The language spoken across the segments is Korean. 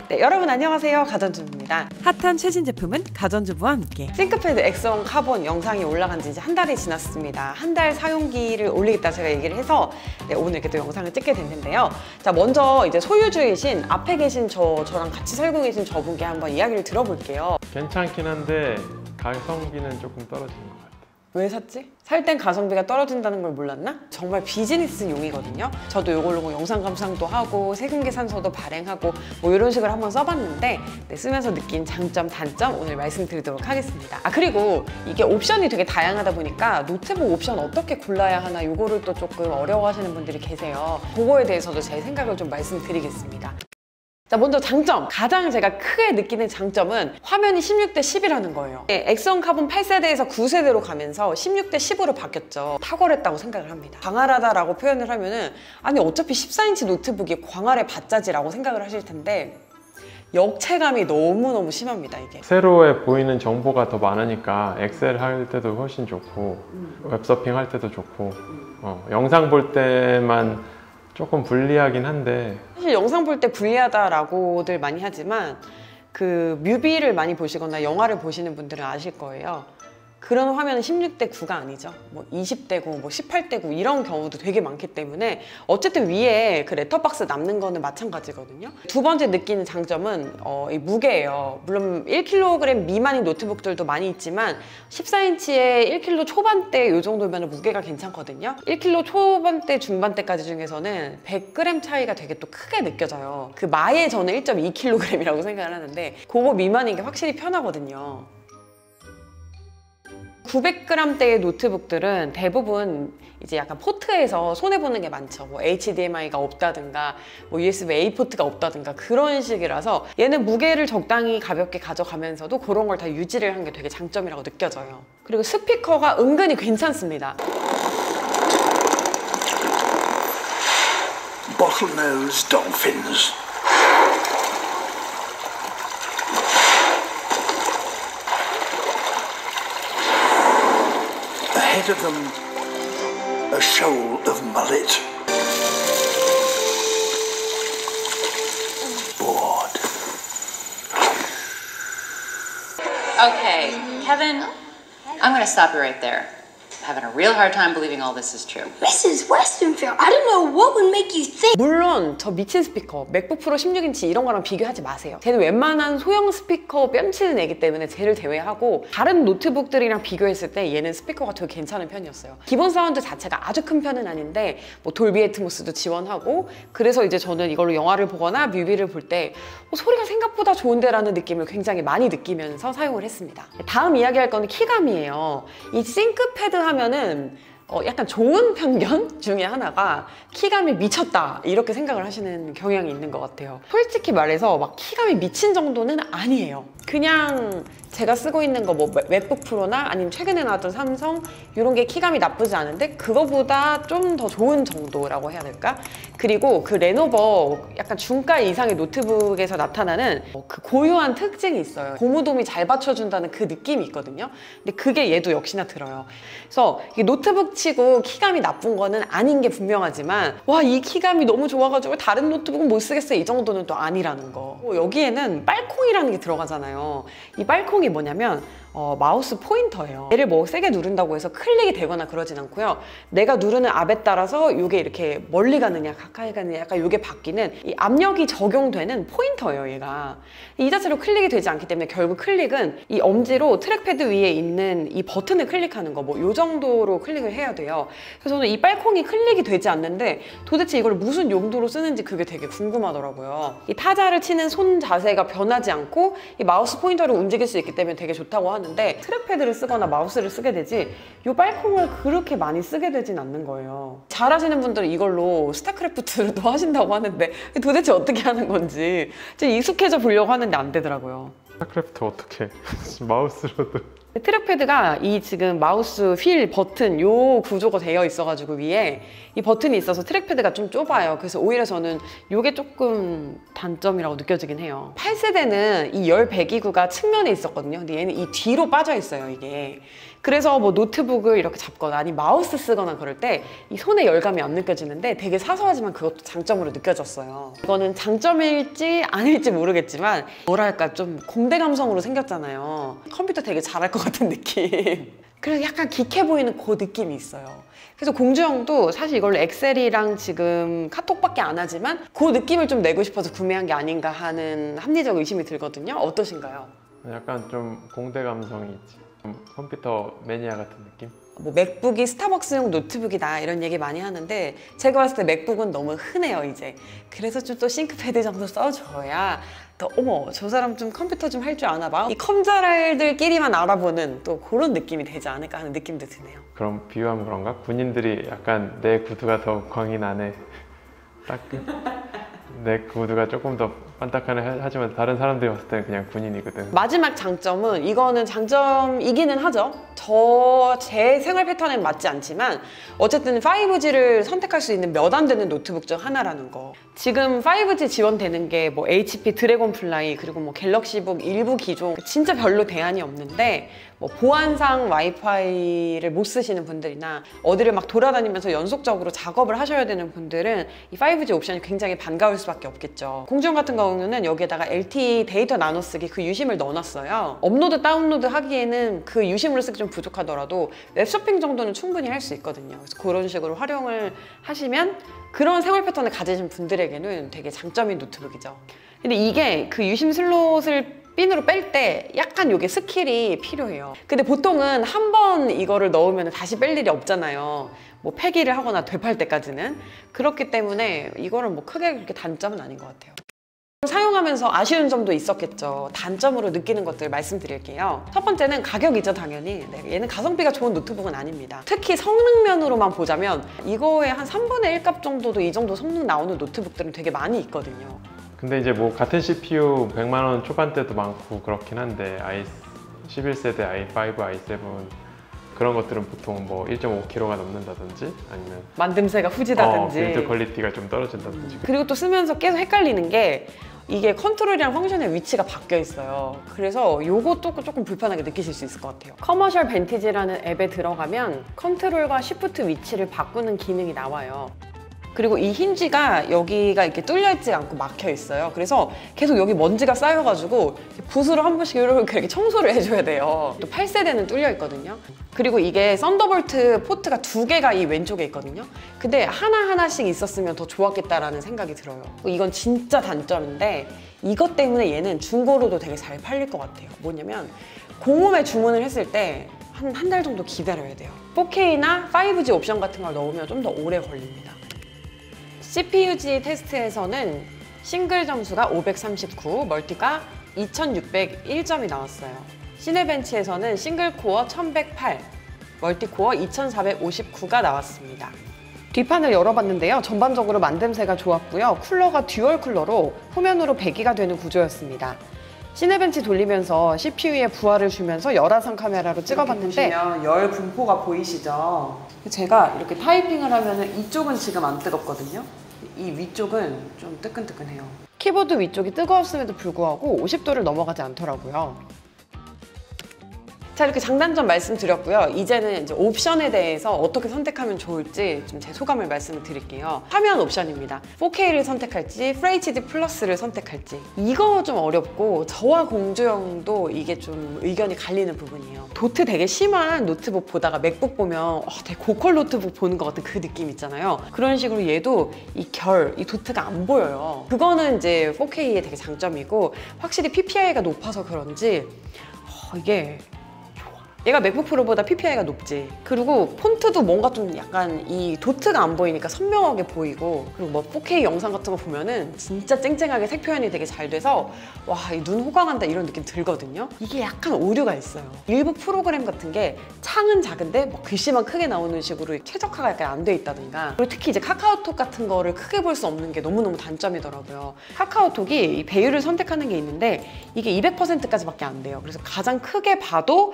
네, 여러분 안녕하세요. 가전주부입니다. 핫한 최신 제품은 가전주부와 함께. 싱크패드 액션 카본 영상이 올라간 지 이제 한 달이 지났습니다. 한 달 사용기를 올리겠다 제가 얘기를 해서 오늘 이렇게 또 영상을 찍게 됐는데요. 자, 먼저 이제 소유주이신 앞에 계신 저랑 같이 살고 계신 저분께 한번 이야기를 들어볼게요. 괜찮긴 한데 가성비는 조금 떨어지는 것 같아요. 왜 샀지? 살 땐 가성비가 떨어진다는 걸 몰랐나? 정말 비즈니스용이거든요. 저도 이걸로 뭐 영상 감상도 하고 세금 계산서도 발행하고 뭐 이런 식으로 한번 써봤는데 쓰면서 느낀 장점, 단점 오늘 말씀드리도록 하겠습니다. 그리고 이게 옵션이 되게 다양하다 보니까 노트북 옵션 어떻게 골라야 하나 이거를 또 조금 어려워하시는 분들이 계세요. 그거에 대해서도 제 생각을 좀 말씀드리겠습니다. 자, 먼저 장점! 가장 제가 크게 느끼는 장점은 화면이 16:10이라는 거예요. 액션 카본 8세대에서 9세대로 가면서 16:10으로 바뀌었죠. 탁월했다고 생각을 합니다. 광활하다라고 표현을 하면은 아니 어차피 14인치 노트북이 광활해 봤자지라고 생각을 하실 텐데 역체감이 너무너무 심합니다, 이게. 세로에 보이는 정보가 더 많으니까 엑셀 할 때도 훨씬 좋고 웹서핑 할 때도 좋고 영상 볼 때만 조금 불리하긴 한데 사실 영상 볼 때 불리하다라고들 많이 하지만 그 뮤비를 많이 보시거나 영화를 보시는 분들은 아실 거예요. 그런 화면은 16:9가 아니죠. 뭐 20:9, 뭐 18:9 이런 경우도 되게 많기 때문에 어쨌든 위에 그 렛터박스 남는 거는 마찬가지거든요. 두 번째 느끼는 장점은 이 무게예요. 물론 1kg 미만인 노트북들도 많이 있지만 14인치에 1kg 초반대 이 정도면 무게가 괜찮거든요. 1kg 초반대, 중반대까지 중에서는 100g 차이가 되게 또 크게 느껴져요. 그 마에 저는 1.2kg이라고 생각을 하는데 그거 미만인 게 확실히 편하거든요. 900g대의 노트북들은 대부분 이제 약간 포트에서 손해보는 게 많죠. 뭐 HDMI가 없다든가 뭐 USB-A 포트가 없다든가 그런 식이라서 얘는 무게를 적당히 가볍게 가져가면서도 그런 걸 다 유지를 한 게 되게 장점이라고 느껴져요. 그리고 스피커가 은근히 괜찮습니다. Bottlenose dolphins. Ahead of them, a shoal of mullet. Bored. Okay, Kevin, I'm going to stop you right there. I'm having a real hard time believing all this is true. Mrs. Westenfeld, I don't know what would make you think. 물론 저 미친 스피커, 맥북 프로 16인치 이런 거랑 비교하지 마세요. 쟤는 웬만한 소형 스피커 뺨치는 애기 때문에 쟤를 제외하고 다른 노트북들이랑 비교했을 때 얘는 스피커가 되게 괜찮은 편이었어요. 기본 사운드 자체가 아주 큰 편은 아닌데 뭐 돌비 애트모스도 지원하고 그래서 이제 저는 이걸로 영화를 보거나 뮤비를 볼 때 소리가 생각보다 좋은데라는 느낌을 굉장히 많이 느끼면서 사용을 했습니다. 다음 이야기할 거는 키감이에요. 이 싱크패드 하면은 약간 좋은 편견 중에 하나가 키감이 미쳤다 이렇게 생각을 하시는 경향이 있는 것 같아요. 솔직히 말해서 막 키감이 미친 정도는 아니에요. 그냥 제가 쓰고 있는 거 뭐 맥북 프로나 아니면 최근에 나왔던 삼성 이런 게 키감이 나쁘지 않은데 그거보다 좀 더 좋은 정도라고 해야 될까? 그리고 그 레노버 약간 중가 이상의 노트북에서 나타나는 그 고유한 특징이 있어요. 고무돔이 잘 받쳐준다는 그 느낌이 있거든요. 근데 그게 얘도 역시나 들어요. 그래서 이게 노트북 치고 키감이 나쁜 거는 아닌 게 분명하지만 와, 이 키감이 너무 좋아가지고 다른 노트북은 못 쓰겠어 이 정도는 또 아니라는 거. 여기에는 빨콩이라는 게 들어가잖아요. 이 빨콩이 뭐냐면 마우스 포인터예요. 얘를 뭐 세게 누른다고 해서 클릭이 되거나 그러진 않고요. 내가 누르는 압에 따라서 이게 이렇게 멀리 가느냐 가까이 가느냐 약간 이게 바뀌는 이 압력이 적용되는 포인터예요. 얘가 이 자체로 클릭이 되지 않기 때문에 결국 클릭은 이 엄지로 트랙패드 위에 있는 이 버튼을 클릭하는 거 뭐 이 정도로 클릭을 해야 돼요. 그래서 저는 이 빨콩이 클릭이 되지 않는데 도대체 이걸 무슨 용도로 쓰는지 그게 되게 궁금하더라고요. 이 타자를 치는 손 자세가 변하지 않고 이 마우스 포인터를 움직일 수 있기 때문에 되게 좋다고 하는데 트랙패드를 쓰거나 마우스를 쓰게 되지 이 빨콩을 그렇게 많이 쓰게 되진 않는 거예요. 잘하시는 분들은 이걸로 스타크래프트도 하신다고 하는데 도대체 어떻게 하는 건지 좀 익숙해져 보려고 하는데 안 되더라고요. 스타크래프트 어떻게 마우스로도 트랙패드가 이 지금 마우스 휠 버튼 요 구조가 되어 있어가지고 위에 이 버튼이 있어서 트랙패드가 좀 좁아요. 그래서 오히려 저는 이게 조금 단점이라고 느껴지긴 해요. 8세대는 이 열 배기구가 측면에 있었거든요. 근데 얘는 이 뒤로 빠져 있어요, 이게. 그래서 뭐 노트북을 이렇게 잡거나 아니 마우스 쓰거나 그럴 때 이 손에 열감이 안 느껴지는데 되게 사소하지만 그것도 장점으로 느껴졌어요. 이거는 장점일지 아닐지 모르겠지만 뭐랄까 좀 공대 감성으로 생겼잖아요. 컴퓨터 되게 잘할 것 같은 느낌. 그래서 약간 기캐 보이는 그 느낌이 있어요. 그래서 공주형도 사실 이걸로 엑셀이랑 지금 카톡밖에 안 하지만 그 느낌을 좀 내고 싶어서 구매한 게 아닌가 하는 합리적 의심이 들거든요. 어떠신가요? 약간 좀 공대 감성이 있지. 좀 컴퓨터 매니아 같은 느낌? 뭐 맥북이 스타벅스용 노트북이다 이런 얘기 많이 하는데 제가 봤을 때 맥북은 너무 흔해요 이제. 그래서 좀 또 싱크패드 정도 써줘야 또 어머 저 사람 좀 컴퓨터 좀 할 줄 아나 봐. 이 컴잘들끼리만 알아보는 또 그런 느낌이 되지 않을까 하는 느낌도 드네요. 그럼 비유하면 그런가? 군인들이 약간 내 구두가 더 광이 나네. 딱 내 구두가 조금 더 반딱하네 하지만 다른 사람들이 봤을 때는 그냥 군인이거든. 마지막 장점은 이거는 장점이기는 하죠. 제 생활 패턴엔 맞지 않지만 어쨌든 5G를 선택할 수 있는 몇 안 되는 노트북 중 하나라는 거. 지금 5G 지원되는 게 뭐 HP 드래곤플라이 그리고 뭐 갤럭시북 일부 기종 진짜 별로 대안이 없는데 뭐 보안상 와이파이를 못 쓰시는 분들이나 어디를 막 돌아다니면서 연속적으로 작업을 하셔야 되는 분들은 이 5G 옵션이 굉장히 반가울 수밖에 없겠죠. 공주형 같은 경우는 여기에다가 LTE 데이터 나눠쓰기 그 유심을 넣어놨어요. 업로드 다운로드 하기에는 그 유심으로 쓰기 좀 부족하더라도 웹쇼핑 정도는 충분히 할 수 있거든요. 그래서 그런 식으로 활용을 하시면 그런 생활 패턴을 가지신 분들에게는 되게 장점인 노트북이죠. 근데 이게 그 유심 슬롯을 핀으로 뺄 때 약간 이게 스킬이 필요해요. 근데 보통은 한 번 이거를 넣으면 다시 뺄 일이 없잖아요. 뭐 폐기를 하거나 되팔 때까지는. 그렇기 때문에 이거는 뭐 크게 그렇게 단점은 아닌 것 같아요. 사용하면서 아쉬운 점도 있었겠죠. 단점으로 느끼는 것들 말씀드릴게요. 첫 번째는 가격이죠, 당연히. 네, 얘는 가성비가 좋은 노트북은 아닙니다. 특히 성능면으로만 보자면 이거의 한 3분의 1 값 정도도 이 정도 성능 나오는 노트북들은 되게 많이 있거든요. 근데 이제 뭐 같은 CPU 100만 원 초반대도 많고 그렇긴 한데 i11세대, i5, i7 그런 것들은 보통 뭐 1.5kg가 넘는다든지 아니면 만듦새가 후지다든지 빌드 퀄리티가 좀 떨어진다든지. 그리고 또 쓰면서 계속 헷갈리는 게 이게 컨트롤이랑 펑션의 위치가 바뀌어 있어요. 그래서 요것도 조금 불편하게 느끼실 수 있을 것 같아요. 커머셜 벤티지라는 앱에 들어가면 컨트롤과 시프트 위치를 바꾸는 기능이 나와요. 그리고 이 힌지가 여기가 이렇게 뚫려있지 않고 막혀 있어요. 그래서 계속 여기 먼지가 쌓여가지고 붓으로 한 번씩 이렇게 청소를 해줘야 돼요. 또 8세대는 뚫려 있거든요. 그리고 이게 썬더볼트 포트가 2개가 이 왼쪽에 있거든요. 근데 하나하나씩 있었으면 더 좋았겠다라는 생각이 들어요. 이건 진짜 단점인데 이것 때문에 얘는 중고로도 되게 잘 팔릴 것 같아요. 뭐냐면 공홈에 주문을 했을 때 한 달 정도 기다려야 돼요. 4K나 5G 옵션 같은 걸 넣으면 좀 더 오래 걸립니다. CPU-G 테스트에서는 싱글 점수가 539, 멀티가 2601점이 나왔어요. 시네벤치에서는 싱글 코어 1108, 멀티 코어 2459가 나왔습니다. 뒷판을 열어봤는데요. 전반적으로 만듦새가 좋았고요. 쿨러가 듀얼 쿨러로 후면으로 배기가 되는 구조였습니다. 시네벤치 돌리면서 CPU에 부하를 주면서 열화상 카메라로 찍어봤는데 보시면 열 분포가 보이시죠? 제가 이렇게 타이핑을 하면 이쪽은 지금 안 뜨겁거든요. 이 위쪽은 좀 뜨끈뜨끈해요. 키보드 위쪽이 뜨거웠음에도 불구하고 50도를 넘어가지 않더라고요. 자, 이렇게 장단점 말씀드렸고요. 이제는 이제 옵션에 대해서 어떻게 선택하면 좋을지 좀 제 소감을 말씀을 드릴게요. 화면 옵션입니다. 4K를 선택할지 FHD 플러스를 선택할지 이거 좀 어렵고 저와 공주형도 이게 좀 의견이 갈리는 부분이에요. 도트 되게 심한 노트북 보다가 맥북 보면 되게 고퀄 노트북 보는 것 같은 그 느낌 있잖아요. 그런 식으로 얘도 이 도트가 안 보여요. 그거는 이제 4K의 되게 장점이고 확실히 PPI가 높아서 그런지 이게 얘가 맥북 프로보다 PPI가 높지. 그리고 폰트도 뭔가 좀 약간 이 도트가 안 보이니까 선명하게 보이고 그리고 뭐 4K 영상 같은 거 보면은 진짜 쨍쨍하게 색 표현이 되게 잘 돼서 와, 눈 호강한다 이런 느낌 들거든요. 이게 약간 오류가 있어요. 일부 프로그램 같은 게 창은 작은데 뭐 글씨만 크게 나오는 식으로 최적화가 약간 안 돼 있다든가 그리고 특히 이제 카카오톡 같은 거를 크게 볼 수 없는 게 너무너무 단점이더라고요. 카카오톡이 이 배율을 선택하는 게 있는데 이게 200%까지밖에 안 돼요. 그래서 가장 크게 봐도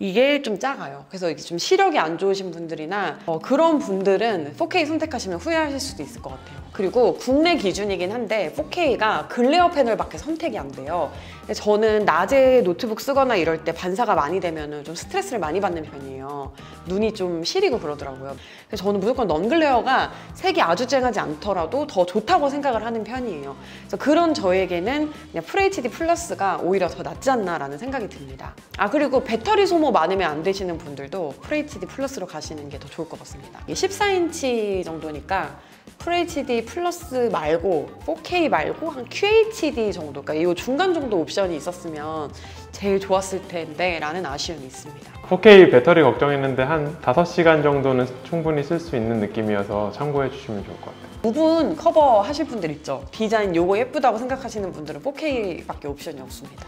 이게 좀 작아요. 그래서 이게 좀 시력이 안 좋으신 분들이나 그런 분들은 4K 선택하시면 후회하실 수도 있을 것 같아요. 그리고 국내 기준이긴 한데 4K가 글레어 패널밖에 선택이 안 돼요. 근데 저는 낮에 노트북 쓰거나 이럴 때 반사가 많이 되면 좀 스트레스를 많이 받는 편이에요. 눈이 좀 시리고 그러더라고요. 그래서 저는 무조건 넌글레어가 색이 아주 쨍하지 않더라도 더 좋다고 생각을 하는 편이에요. 그래서 그런 저에게는 그냥 FHD 플러스가 오히려 더 낫지 않나라는 생각이 듭니다. 아, 그리고 배터리 소모 많으면 안 되시는 분들도 FHD 플러스로 가시는 게 더 좋을 것 같습니다. 이게 14인치 정도니까 FHD 플러스 말고 4K 말고 한 QHD 정도, 그러니까 이 중간 정도 옵션이 있었으면 제일 좋았을 텐데 라는 아쉬움이 있습니다. 4K 배터리 걱정했는데 한 5시간 정도는 충분히 쓸 수 있는 느낌이어서 참고해 주시면 좋을 것 같아요. 부분 커버 하실 분들 있죠. 디자인 요거 예쁘다고 생각하시는 분들은 4K밖에 옵션이 없습니다.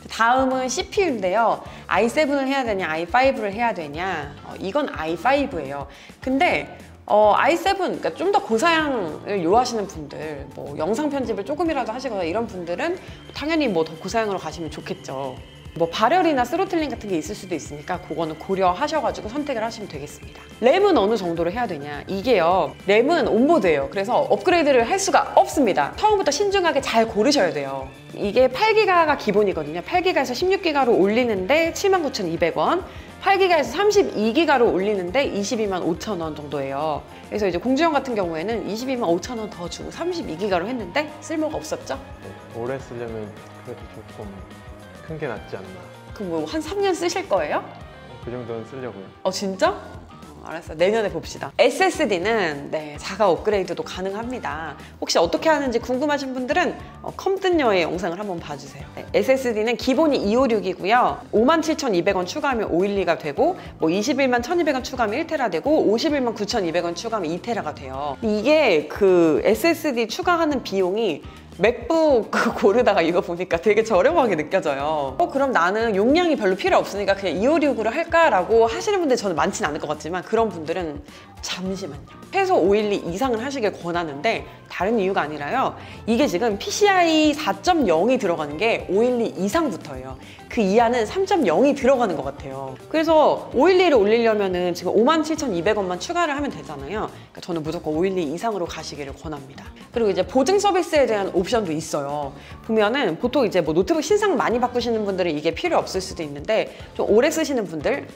다음은 CPU인데요. i7을 해야 되냐, i5를 해야 되냐. 이건 i5예요. 근데 i7, 그러니까 좀 더 고사양을 요하시는 분들, 뭐 영상 편집을 조금이라도 하시거나 이런 분들은 당연히 뭐 더 고사양으로 가시면 좋겠죠. 뭐 발열이나 스로틀링 같은 게 있을 수도 있으니까 그거는 고려하셔가지고 선택을 하시면 되겠습니다. 램은 어느 정도로 해야 되냐? 이게요, 램은 온보드예요. 그래서 업그레이드를 할 수가 없습니다. 처음부터 신중하게 잘 고르셔야 돼요. 이게 8기가가 기본이거든요. 8기가에서 16기가로 올리는데 79,200원, 8기가에서 32기가로 올리는데 225,000원 정도예요. 그래서 이제 공주형 같은 경우에는 225,000원 더 주고 32기가로 했는데 쓸모가 없었죠? 네, 오래 쓰려면 그래도 조금 큰 게 낫지 않나. 그럼 뭐 한 3년 쓰실 거예요? 그 정도는 쓰려고요. 진짜? 알았어. 내년에 봅시다. SSD는 자가 업그레이드도 가능합니다. 혹시 어떻게 하는지 궁금하신 분들은 컴뜬녀의 영상을 한번 봐주세요. SSD는 기본이 256이고요. 57,200원 추가하면 512가 되고, 뭐 21만 1,200원 추가하면 1테라 되고, 51만 9,200원 추가하면 2테라가 돼요. 이게 그 SSD 추가하는 비용이 맥북 고르다가 이거 보니까 되게 저렴하게 느껴져요. 그럼 나는 용량이 별로 필요 없으니까 그냥 256으로 할까라고 하시는 분들 저는 많진 않을 것 같지만, 그런 분들은 잠시만요. 최소 512 이상을 하시길 권하는데 다른 이유가 아니라요. 이게 지금 PCI 4.0이 들어가는 게 512 이상부터예요. 그 이하는 3.0이 들어가는 것 같아요. 그래서 512를 올리려면은 지금 57,200원만 추가를 하면 되잖아요. 그러니까 저는 무조건 512 이상으로 가시기를 권합니다. 그리고 이제 보증 서비스에 대한 옵션도 있어요. 보면은 보통 이제 뭐 노트북 신상 많이 바꾸시는 분들은 이게 필요 없을 수도 있는데, 좀 오래 쓰시는 분들,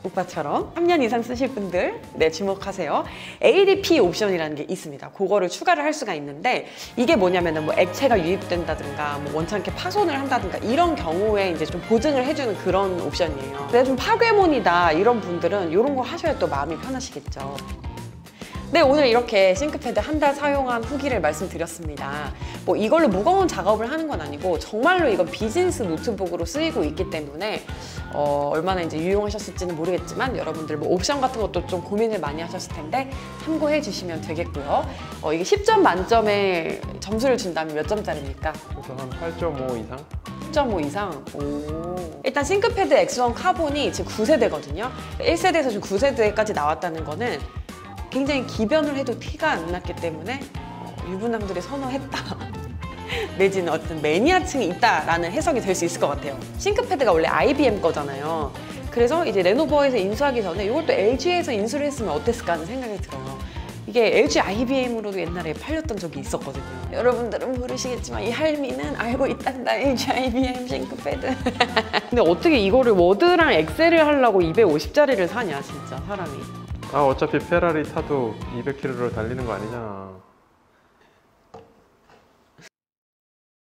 오빠처럼 3년 이상 쓰실 분들 주목하세요. ADP 옵션이라는 게 있습니다. 그거를 추가를 할 수가 있는데, 이게 뭐냐면은 뭐 액체가 유입된다든가 뭐 원창게 파손을 한다든가 이런 경우에 이제 좀 보증을 해주는 그런 옵션이에요. 내가 좀 파괴몬이다 이런 분들은 이런 거 하셔야 또 마음이 편하시겠죠. 네, 오늘 이렇게 싱크패드 한 달 사용한 후기를 말씀드렸습니다. 뭐 이걸로 무거운 작업을 하는 건 아니고 정말로 이건 비즈니스 노트북으로 쓰이고 있기 때문에 얼마나 이제 유용하셨을지는 모르겠지만, 여러분들 뭐 옵션 같은 것도 좀 고민을 많이 하셨을 텐데 참고해 주시면 되겠고요. 이게 10점 만점에 점수를 준다면 몇 점짜리입니까? 그래서 한 8.5 이상? 10.5 이상? 오. 일단 싱크패드 X1 카본이 지금 9세대거든요. 1세대에서 지금 9세대까지 나왔다는 거는 굉장히 기변을 해도 티가 안 났기 때문에 유부남들이 선호했다. 내지는 어떤 매니아층이 있다라는 해석이 될 수 있을 것 같아요. 싱크패드가 원래 IBM 거잖아요. 그래서 이제 레노버에서 인수하기 전에 이것도 LG에서 인수를 했으면 어땠을까 하는 생각이 들어요. 이게 LG IBM으로도 옛날에 팔렸던 적이 있었거든요. 여러분들은 모르시겠지만 이 할미는 알고 있단다. LG IBM 싱크패드. 근데 어떻게 이거를 워드랑 엑셀을 하려고 250짜리를 사냐 진짜 사람이. 어차피 페라리 타도 200km로 달리는 거 아니잖아.